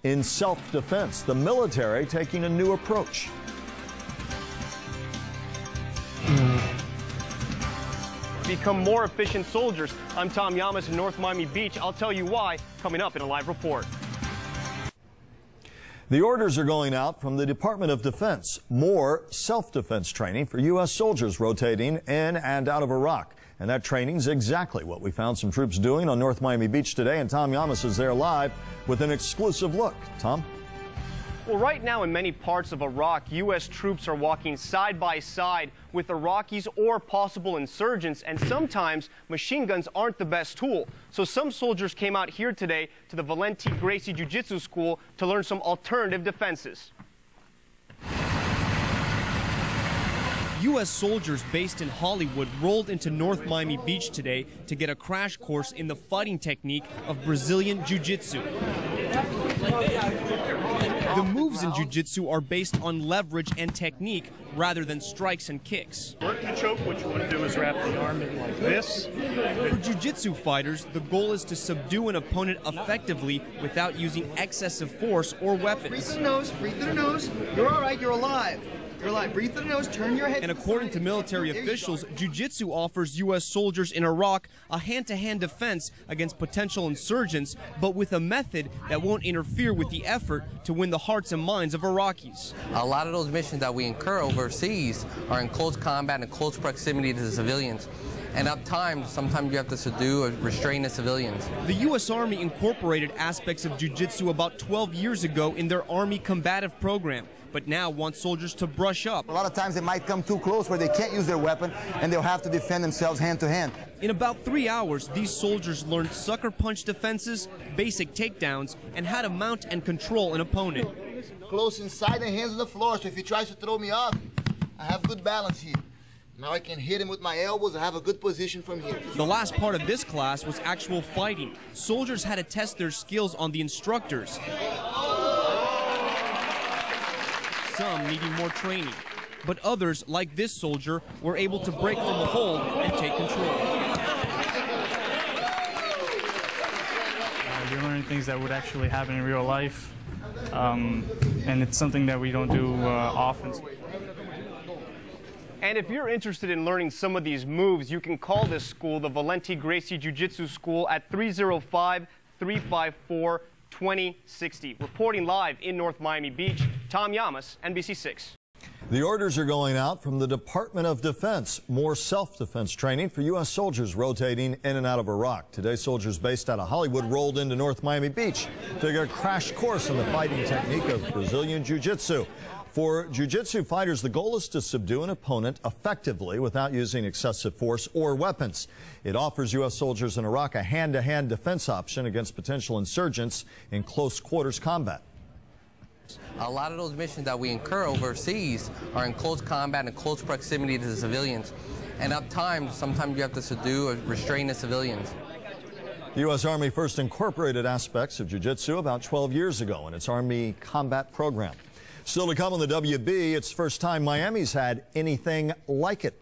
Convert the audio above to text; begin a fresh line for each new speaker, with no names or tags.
in self-defense. The military taking a new approach.
Become more efficient soldiers. I'm Tom Llamas in North Miami Beach. I'll tell you why coming up in a live report.
The orders are going out from the Department of Defense. More self-defense training for U.S. soldiers rotating in and out of Iraq. And that training is exactly what we found some troops doing on North Miami Beach today. And Tom Llamas is there live with an exclusive look. Tom?
Well, right now in many parts of Iraq, U.S. troops are walking side by side with Iraqis or possible insurgents, and sometimes machine guns aren't the best tool. So some soldiers came out here today to the Valente Gracie Jiu-Jitsu school to learn some alternative defenses.
U.S. soldiers based in Hollywood rolled into North Miami Beach today to get a crash course in the fighting technique of Brazilian Jiu-Jitsu. The moves in Jiu-Jitsu are based on leverage and technique rather than strikes and kicks.
Work the choke, what you want to do is wrap the arm in like this.
For Jiu-Jitsu fighters, the goal is to subdue an opponent effectively without using excessive force or weapons.
Breathe through the nose, breathe through the nose. You're all right, you're alive. You're alive. Breathe through the nose, turn your head.
And according to military officials, Jiu-Jitsu offers U.S. soldiers in Iraq a hand-to-hand defense against potential insurgents, but with a method that won't interfere with the effort to win the hearts and minds of Iraqis.
A lot of those missions that we incur overseas are in close combat and close proximity to the civilians. And at times, sometimes you have to subdue or restrain the civilians.
The U.S. Army incorporated aspects of Jiu-Jitsu about 12 years ago in their Army combative program, but now wants soldiers to brush up.
A lot of times they might come too close where they can't use their weapon and they'll have to defend themselves hand to hand.
In about 3 hours, these soldiers learned sucker punch defenses, basic takedowns, and how to mount and control an opponent.
Close inside and hands on the floor, so if he tries to throw me off, I have good balance here. Now I can hit him with my elbows. I have a good position from here.
The last part of this class was actual fighting. Soldiers had to test their skills on the instructors, some needing more training. But others, like this soldier, were able to break from the hold and take control.
You're learning things that would actually happen in real life, and it's something that we don't do often.
And if you're interested in learning some of these moves, you can call this school, the Valente Gracie Jiu-Jitsu School, at 305-354-2060. Reporting live in North Miami Beach, Tom Llamas, NBC6.
The orders are going out from the Department of Defense. More self-defense training for U.S. soldiers rotating in and out of Iraq. Today, soldiers based out of Hollywood rolled into North Miami Beach to get a crash course in the fighting technique of Brazilian Jiu-Jitsu. For Jiu-Jitsu fighters, the goal is to subdue an opponent effectively without using excessive force or weapons. It offers U.S. soldiers in Iraq a hand-to-hand defense option against potential insurgents in close quarters combat.
A lot of those missions that we incur overseas are in close combat and close proximity to the civilians. And at times, sometimes you have to subdue or restrain the civilians.
The U.S. Army first incorporated aspects of Jiu-Jitsu about 12 years ago in its Army combat program. Still to come on the WB, it's the first time Miami's had anything like it.